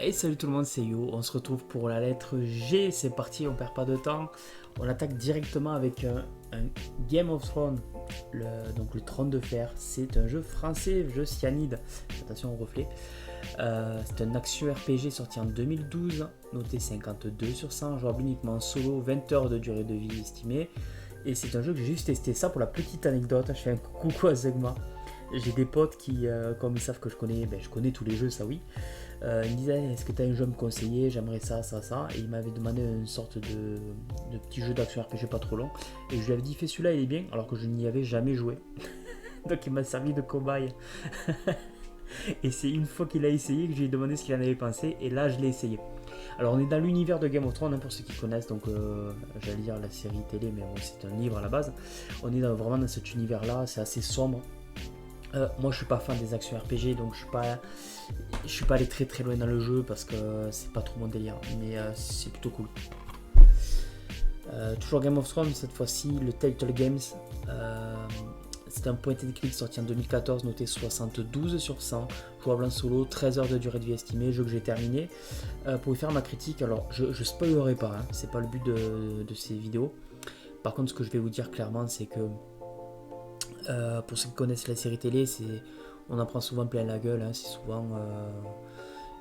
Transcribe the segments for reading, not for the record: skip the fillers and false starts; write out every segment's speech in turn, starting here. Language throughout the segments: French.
Hey, salut tout le monde, c'est Yo. On se retrouve pour la lettre G. C'est parti, on perd pas de temps. On attaque directement avec un Game of Thrones, donc le Trône de Fer. C'est un jeu français, jeu cyanide. Attention au reflet. C'est un action RPG sorti en 2012, noté 52 sur 100, jouable uniquement en solo, 20 heures de durée de vie estimée. Et c'est un jeu que j'ai juste testé. Ça pour la petite anecdote, je fais un coucou à Zegma. J'ai des potes qui, comme ils savent que je connais tous les jeux, ça oui. Ils me disaient, est-ce que tu as un jeu à me conseiller? J'aimerais ça, ça, ça. Et ils m'avaient demandé une sorte de petit jeu d'action RPG pas trop long. Et je lui avais dit, fais celui-là, il est bien, alors que je n'y avais jamais joué. Donc il m'a servi de cobaye. Et c'est une fois qu'il a essayé que je lui ai demandé ce qu'il en avait pensé. Et là, je l'ai essayé. Alors on est dans l'univers de Game of Thrones, hein, pour ceux qui connaissent, donc j'allais dire la série télé, mais bon, c'est un livre à la base. On est vraiment dans cet univers-là, c'est assez sombre. Moi je suis pas fan des actions RPG, donc je suis pas allé très très loin dans le jeu parce que c'est pas trop mon délire, mais c'est plutôt cool. Toujours Game of Thrones, cette fois-ci le Telltale Games. C'est un point and click sorti en 2014, noté 72 sur 100, jouable en solo, 13 heures de durée de vie estimée, jeu que j'ai terminé. Pour y faire ma critique, alors je spoilerai pas, hein, c'est pas le but de ces vidéos. Par contre, ce que je vais vous dire clairement, c'est que pour ceux qui connaissent la série télé, on en prend souvent plein la gueule, hein, c'est souvent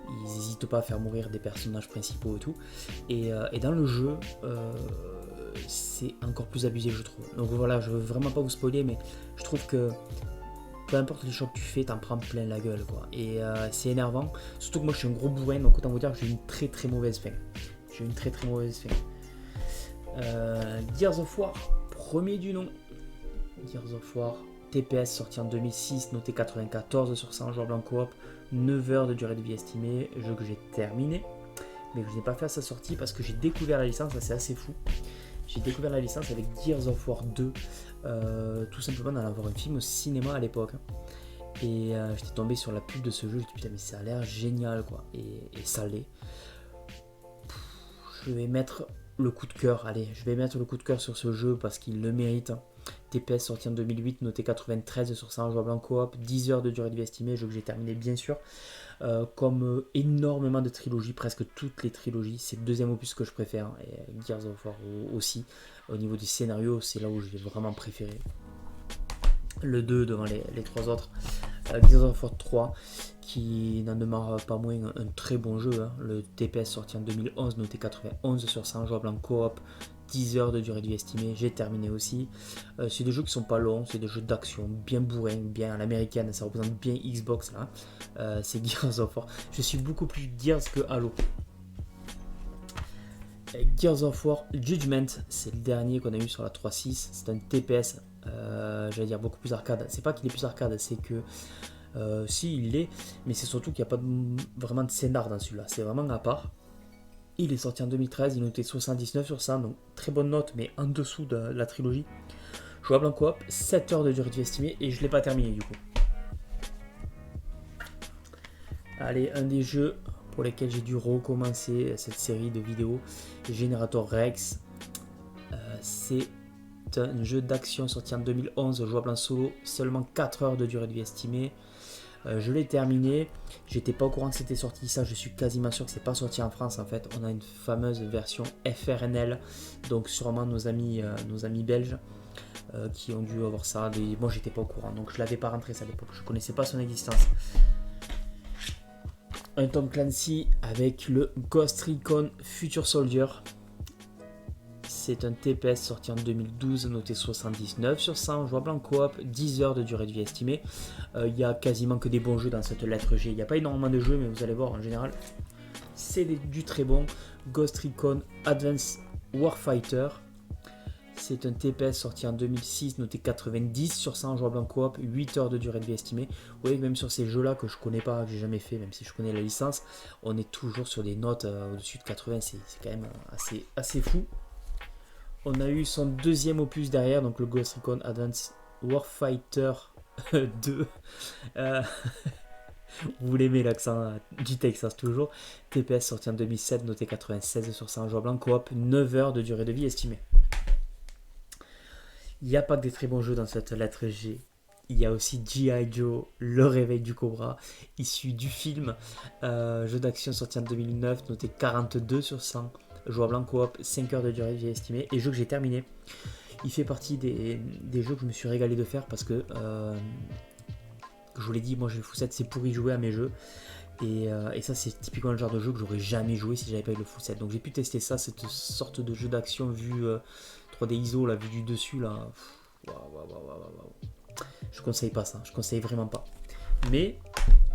ils n'hésitent pas à faire mourir des personnages principaux et tout. Et dans le jeu, c'est encore plus abusé, je trouve. Donc voilà, je veux vraiment pas vous spoiler, mais je trouve que peu importe les choix que tu fais, t'en prends plein la gueule, quoi. Et c'est énervant, surtout que moi je suis un gros bourrin, donc autant vous dire que j'ai une très très mauvaise fin. J'ai une très très mauvaise fin. Gears of War, premier du nom. Gears of War, TPS sorti en 2006, noté 94 sur 100, jouable en coop, 9 heures de durée de vie estimée, jeu que j'ai terminé, mais que je n'ai pas fait à sa sortie parce que j'ai découvert la licence, ça c'est assez fou. J'ai découvert la licence avec Gears of War 2, tout simplement d'en avoir un film au cinéma à l'époque. Et j'étais tombé sur la pub de ce jeu, je me suis dit putain mais ça a l'air génial quoi, et ça l'est. Je vais mettre le coup de cœur, allez, je vais mettre le coup de cœur sur ce jeu parce qu'il le mérite. TPS sorti en 2008, noté 93 sur 100, jouable en coop, 10 heures de durée de vie estimée, jeu que j'ai terminé bien sûr. Comme énormément de trilogies, presque toutes les trilogies, c'est le deuxième opus que je préfère, et Gears of War aussi. Au niveau du scénario, c'est là où je l'ai vraiment préféré. Le 2 devant les trois autres. Gears of War 3, qui n'en demeure pas moins un très bon jeu, hein. Le TPS sorti en 2011, noté 91 sur 100, jouable en coop, 10 heures de durée de vie estimée, j'ai terminé aussi. C'est des jeux qui sont pas longs, c'est des jeux d'action bien bourrins, bien à l'américaine, ça représente bien Xbox là. C'est Gears of War. Je suis beaucoup plus Gears que Halo. Gears of War Judgment, c'est le dernier qu'on a eu sur la 3.6, c'est un TPS, j'allais dire beaucoup plus arcade. C'est pas qu'il est plus arcade, c'est que si il l'est, mais c'est surtout qu'il n'y a pas vraiment de scénar dans celui-là, c'est vraiment à part. Il est sorti en 2013, il notait 79 sur 100, donc très bonne note, mais en dessous de la trilogie. Jouable en coop, 7 heures de durée de vie estimée, et je ne l'ai pas terminé du coup. Allez, un des jeux pour lesquels j'ai dû recommencer cette série de vidéos, Generator Rex. C'est un jeu d'action sorti en 2011, jouable en solo, seulement 4 heures de durée de vie estimée. Je l'ai terminé, j'étais pas au courant que c'était sorti, ça je suis quasiment sûr que c'est pas sorti en France en fait. On a une fameuse version FRNL, donc sûrement nos amis belges qui ont dû avoir ça. Moi j'étais pas au courant, donc je l'avais pas rentré ça à l'époque, je connaissais pas son existence. Un Tom Clancy avec le Ghost Recon Future Soldier. C'est un TPS sorti en 2012, noté 79 sur 100, jouable en coop, 10 heures de durée de vie estimée. Il y a quasiment que des bons jeux dans cette lettre G. Il n'y a pas énormément de jeux, mais vous allez voir, en général, c'est du très bon. Ghost Recon Advanced Warfighter. C'est un TPS sorti en 2006, noté 90 sur 100, jouable en coop, 8 heures de durée de vie estimée. Vous voyez, même sur ces jeux-là que je connais pas, que j'ai jamais fait, même si je connais la licence, on est toujours sur des notes au-dessus de 80, c'est quand même assez fou. On a eu son deuxième opus derrière, donc le Ghost Recon Advanced Warfighter 2. Vous l'aimez l'accent du Texas toujours. TPS sorti en 2007, noté 96 sur 100, jouable en coop, 9 heures de durée de vie estimée. Il n'y a pas que des très bons jeux dans cette lettre G. il y a aussi G.I. Joe, le réveil du Cobra, issu du film, jeu d'action sorti en 2009, noté 42 sur 100, jouable en coop, 5 heures de durée j'ai estimé, et jeu que j'ai terminé. Il fait partie des jeux que je me suis régalé de faire parce que, je vous l'ai dit, moi j'ai le Fouset, c'est pour y jouer à mes jeux. Et ça c'est typiquement le genre de jeu que j'aurais jamais joué si j'avais pas eu le Fouset. Donc j'ai pu tester ça, cette sorte de jeu d'action vue 3D ISO, la vue du dessus là. Waouh. Je conseille pas ça, je conseille vraiment pas. Mais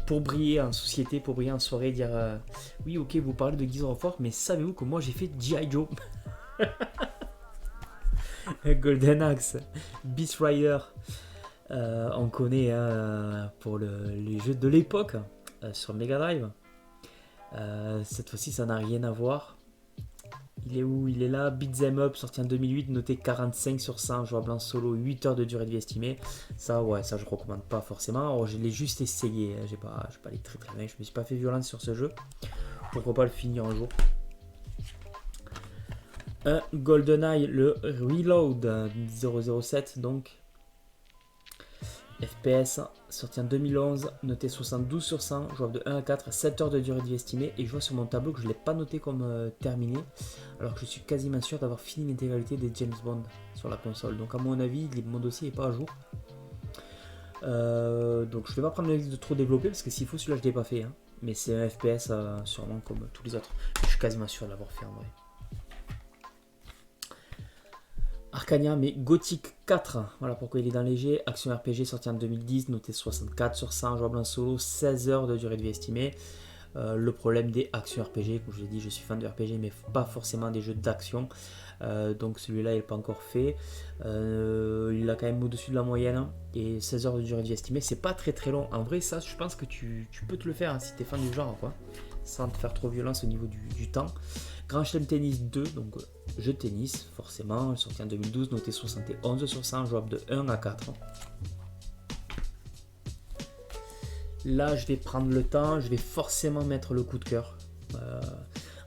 pour briller en société, pour briller en soirée, dire oui ok vous parlez de Gears of War, mais savez-vous que moi j'ai fait G.I. Joe Golden Axe, Beast Rider, on connaît pour les jeux de l'époque sur Mega Drive. Cette fois-ci ça n'a rien à voir. Il est où? Il est là, Beat'em Up, sorti en 2008, noté 45 sur 100, jouable en solo, 8 heures de durée de vie estimée. Ça, ouais, ça je recommande pas forcément. Alors, je l'ai juste essayé, j'ai pas allé très très loin, je me suis pas fait violence sur ce jeu. Pourquoi pas le finir un jour. Un GoldenEye, le Reload 007, donc. FPS, sorti en 2011, noté 72 sur 100, jouable de 1 à 4, 7 heures de durée de vie estimée, et je vois sur mon tableau que je ne l'ai pas noté comme terminé, alors que je suis quasiment sûr d'avoir fini l'intégralité des James Bond sur la console. Donc à mon avis, mon dossier n'est pas à jour. Donc je ne vais pas prendre le risque de trop développer, parce que s'il faut, celui-là je ne l'ai pas fait, hein. Mais c'est un FPS sûrement comme tous les autres. Je suis quasiment sûr de l'avoir fait en vrai. Arcania, mais Gothic 4, voilà pourquoi il est dans léger. Action RPG sorti en 2010, noté 64 sur 100, jouable en solo, 16 heures de durée de vie estimée. Le problème des actions RPG, comme je l'ai dit, je suis fan de RPG, mais pas forcément des jeux d'action. Donc celui-là, il n'est pas encore fait. Il a quand même au-dessus de la moyenne. Et 16 heures de durée de vie estimée, c'est pas très très long. En vrai, ça, je pense que tu peux te le faire hein, si tu es fan du genre, quoi. Sans te faire trop violence au niveau du temps. Grand Chelem Tennis 2, donc jeu de tennis, forcément, sorti en 2012, noté 71 sur 100, jouable de 1 à 4. Là, je vais prendre le temps, je vais forcément mettre le coup de cœur.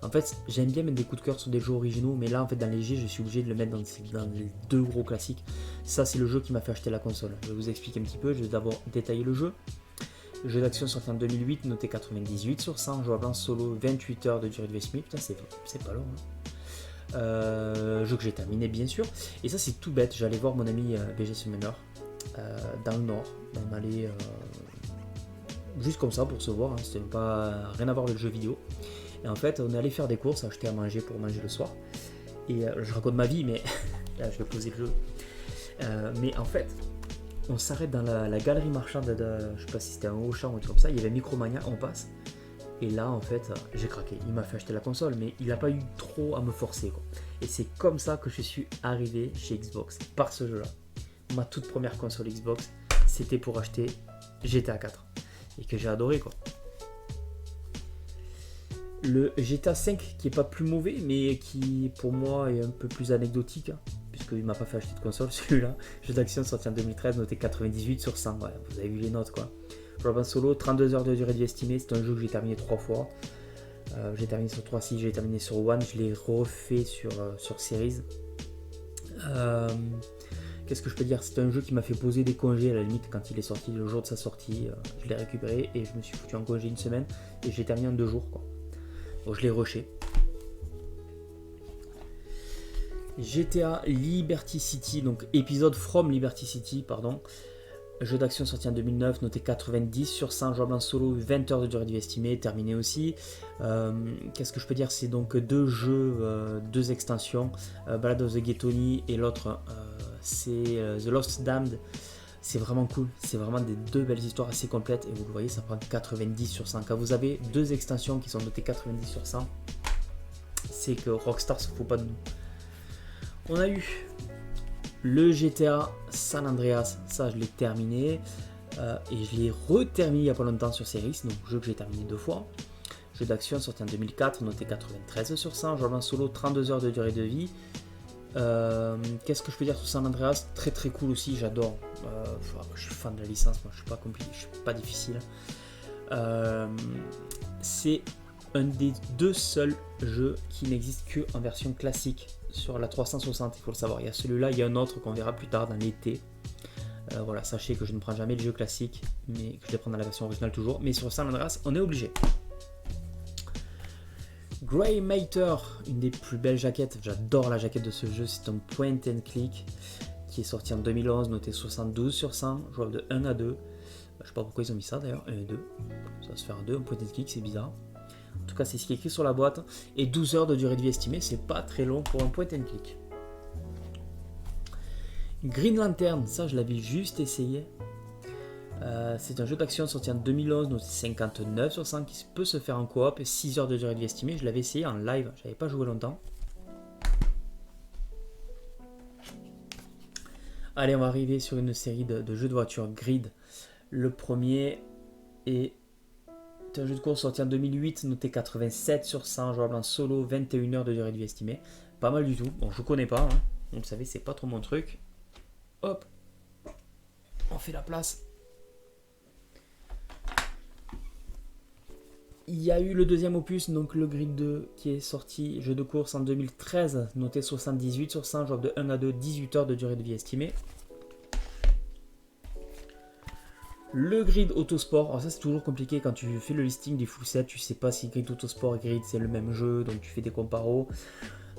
En fait, j'aime bien mettre des coups de cœur sur des jeux originaux, mais là, en fait, dans les jeux, je suis obligé de le mettre dans les deux gros classiques. Ça, c'est le jeu qui m'a fait acheter la console. Je vais vous expliquer un petit peu, je vais d'abord détailler le jeu. Le jeu d'action sorti en 2008, noté 98 sur 100, jouable en solo, 28 heures de durée de vie estimée. Putain, c'est pas long. Hein. Jeu que j'ai terminé, bien sûr. Et ça, c'est tout bête. J'allais voir mon ami BG Summoner dans le Nord. On allait juste comme ça pour se voir. Hein. C'était pas rien à voir avec le jeu vidéo. Et en fait, on est allé faire des courses, acheter à manger pour manger le soir. Et je raconte ma vie, mais là, je vais poser le jeu. Mais en fait, on s'arrête dans la galerie marchande je sais pas si c'était un Auchan ou un truc comme ça, il y avait Micromania, on passe. Et là, en fait, j'ai craqué. Il m'a fait acheter la console, mais il n'a pas eu trop à me forcer, quoi. Et c'est comme ça que je suis arrivé chez Xbox, par ce jeu-là. Ma toute première console Xbox, c'était pour acheter GTA 4. Et que j'ai adoré, quoi. Le GTA 5 qui est pas plus mauvais, mais qui, pour moi, est un peu plus anecdotique, hein, puisqu'il m'a pas fait acheter de console, celui-là. Jeu d'action sorti en 2013, noté 98 sur 100. Ouais, vous avez vu les notes, quoi. Robin Solo, 32 heures de durée de vie estimée, c'est un jeu que j'ai terminé 3 fois. J'ai terminé sur 3.6, j'ai terminé sur One, je l'ai refait sur Series. Qu'est-ce que je peux dire? C'est un jeu qui m'a fait poser des congés à la limite quand il est sorti, le jour de sa sortie. Je l'ai récupéré et je me suis foutu en congé une semaine et j'ai terminé en 2 jours, quoi. Bon, je l'ai rushé. GTA Liberty City, donc épisode from Liberty City, pardon. Jeu d'action sorti en 2009, noté 90 sur 100, jouable en solo, 20 heures de durée de vie estimée, terminé aussi. Qu'est-ce que je peux dire? C'est donc 2 jeux, 2 extensions, Ballad of the Gay Tony et l'autre c'est The Lost Damned. C'est vraiment cool, c'est vraiment des 2 belles histoires assez complètes et vous le voyez, ça prend 90 sur 100. Quand vous avez 2 extensions qui sont notées 90 sur 100, c'est que Rockstar se fout pas de nous. On a eu le GTA San Andreas, ça je l'ai terminé et je l'ai reterminé il n'y a pas longtemps sur Series, donc jeu que j'ai terminé 2 fois. Jeu d'action sorti en 2004, noté 93 sur 100, jouable en solo, 32 heures de durée de vie. Qu'est-ce que je peux dire sur San Andreas? Très très cool aussi, j'adore. Je suis fan de la licence, moi je suis pas compliqué, je suis pas difficile. C'est un des 2 seuls jeux qui n'existe que en version classique sur la 360, il faut le savoir. Il y a celui-là, il y a un autre qu'on verra plus tard dans l'été. Voilà, sachez que je ne prends jamais les jeux classiques, mais que je les prends dans la version originale toujours. Mais sur San Andreas, on est obligé. Grey Matter, une des plus belles jaquettes. J'adore la jaquette de ce jeu. C'est un point and click qui est sorti en 2011, noté 72 sur 100, jouable de 1 à 2. Je sais pas pourquoi ils ont mis ça d'ailleurs, 1 et 2. Ça va se faire à 2, un point and click, c'est bizarre. En tout cas, c'est ce qui est écrit sur la boîte. Et 12 heures de durée de vie estimée, c'est pas très long pour un point and click. Green Lantern, ça je l'avais juste essayé. C'est un jeu d'action sorti en 2011, donc 59 sur 100 qui peut se faire en coop et 6 heures de durée de vie estimée. Je l'avais essayé en live, j'avais pas joué longtemps. Allez, on va arriver sur une série de jeux de voiture Grid. Le premier est un jeu de course sorti en 2008, noté 87 sur 100, jouable en solo, 21 heures de durée de vie estimée. Pas mal du tout. Bon, je connais pas, hein. Vous le savez, c'est pas trop mon truc. Hop, on fait la place. Il y a eu le deuxième opus, donc le Grid 2, qui est sorti, jeu de course en 2013, noté 78 sur 100, jouable de 1 à 2, 18 heures de durée de vie estimée. Le Grid Autosport, alors ça c'est toujours compliqué quand tu fais le listing des full sets, tu sais pas si Grid Autosport et Grid c'est le même jeu, donc tu fais des comparos.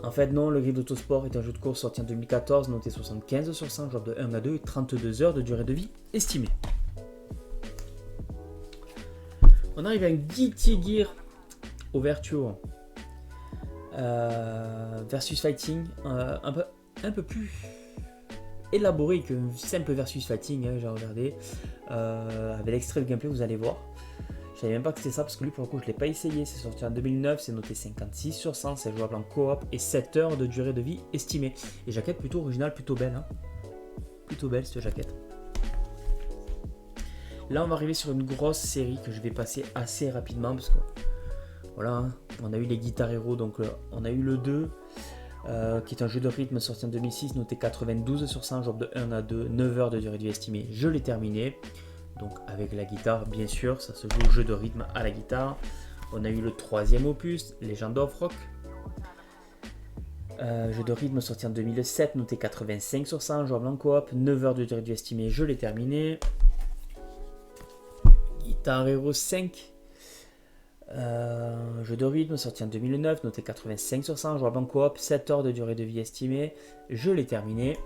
En fait non, le Grid Autosport est un jeu de course sorti en 2014, noté 75 sur 100, jouable de 1 à 2 et 32 heures de durée de vie estimée. On arrive à un Guilty Gear Overture versus Fighting, un peu plus élaboré qu'un simple versus Fighting, hein, j'ai regardé. Avec l'extrait de gameplay, vous allez voir. Je savais même pas que c'était ça parce que lui, pour le coup, je l'ai pas essayé. C'est sorti en 2009, c'est noté 56 sur 100, c'est jouable en coop et 7 heures de durée de vie estimée. Et jaquette plutôt originale, plutôt belle. Hein. Plutôt belle cette jaquette. Là, on va arriver sur une grosse série que je vais passer assez rapidement parce que voilà, hein, on a eu les Guitar Hero, donc on a eu le 2 qui est un jeu de rythme sorti en 2006, noté 92 sur 100, jouable de 1 à 2, 9 heures de durée de vie estimée. Je l'ai terminé, donc avec la guitare, bien sûr, ça se joue au jeu de rythme à la guitare. On a eu le troisième opus, Legend of Rock. Jeu de rythme sorti en 2007, noté 85 sur 100, jouable en coop, 9 heures de durée de vie estimée. Je l'ai terminé. Guitar Hero 5, jeu de rythme sorti en 2009, noté 85 sur 100, jouable en coop, 7 heures de durée de vie estimée. Je l'ai terminé.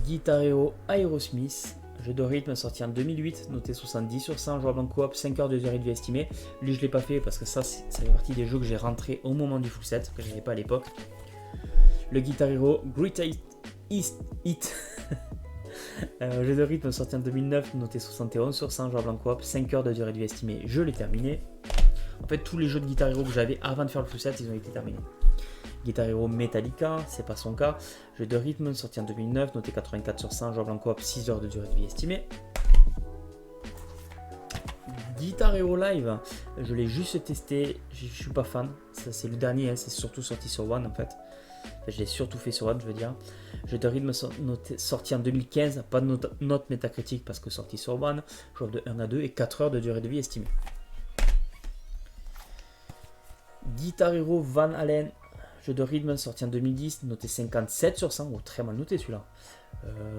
Guitar Hero Aerosmith, jeu de rythme sorti en 2008, noté 70 sur 100, jouable en coop, 5 heures de durée de vie estimée. Lui je l'ai pas fait parce que ça fait partie des jeux que j'ai rentré au moment du full set, que je n'avais pas à l'époque. Le Guitar Hero Great Hit jeu de rythme sorti en 2009, noté 71 sur 100, jouable en coop, 5 heures de durée de vie estimée. Je l'ai terminé. En fait, tous les jeux de Guitar Hero que j'avais avant de faire le full set, ils ont été terminés. Guitar Hero Metallica, c'est pas son cas. Jeu de rythme sorti en 2009, noté 84 sur 100, jouable en coop, 6 heures de durée de vie estimée. Guitar Hero Live, je l'ai juste testé, je suis pas fan. Ça, c'est le dernier, hein, c'est surtout sorti sur One en fait. Je l'ai surtout fait sur One, je veux dire. Jeu de rythme sorti en 2015, pas de note métacritique parce que sorti sur One, jouable de 1 à 2 et 4 heures de durée de vie estimée. Guitar Hero Van Halen, jeu de rythme sorti en 2010, noté 57 sur 100, oh, très mal noté celui-là.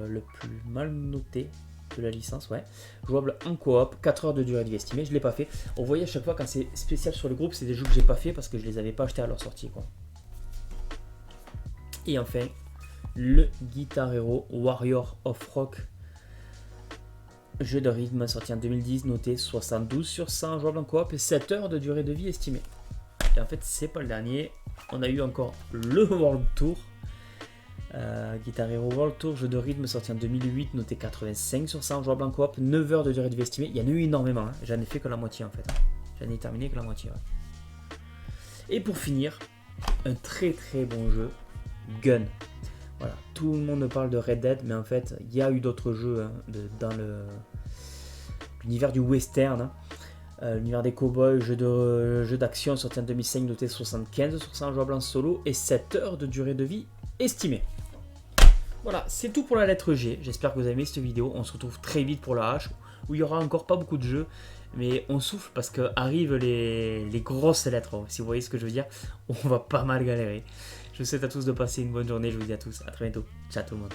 Le plus mal noté de la licence, ouais. Jouable en coop, 4 heures de durée de vie estimée, je ne l'ai pas fait. On voyait à chaque fois quand c'est spécial sur le groupe, c'est des jeux que j'ai pas fait parce que je les avais pas achetés à leur sortie, quoi. Et enfin, le Guitar Hero Warrior of Rock, jeu de rythme sorti en 2010, noté 72 sur 100, jouable en coop et 7 heures de durée de vie estimée. Et en fait, c'est pas le dernier. On a eu encore le World Tour. Guitar Hero World Tour, jeu de rythme sorti en 2008, noté 85 sur 100, jouable en coop, 9 heures de durée de vie estimée. Il y en a eu énormément, hein. J'en ai fait que la moitié en fait. J'en ai terminé que la moitié. Ouais. Et pour finir, un très très bon jeu, Gun. Voilà, tout le monde parle de Red Dead, mais en fait, il y a eu d'autres jeux hein, dans l'univers du western. Hein. L'univers des cowboys, jeu d'action sorti en 2005, noté 75 sur 100, jouable en solo et 7 heures de durée de vie estimée. Voilà, c'est tout pour la lettre G. J'espère que vous avez aimé cette vidéo. On se retrouve très vite pour la H, où il y aura encore pas beaucoup de jeux, mais on souffle parce qu'arrivent les grosses lettres. Si vous voyez ce que je veux dire, on va pas mal galérer. Je vous souhaite à tous de passer une bonne journée. Je vous dis à tous à très bientôt. Ciao tout le monde.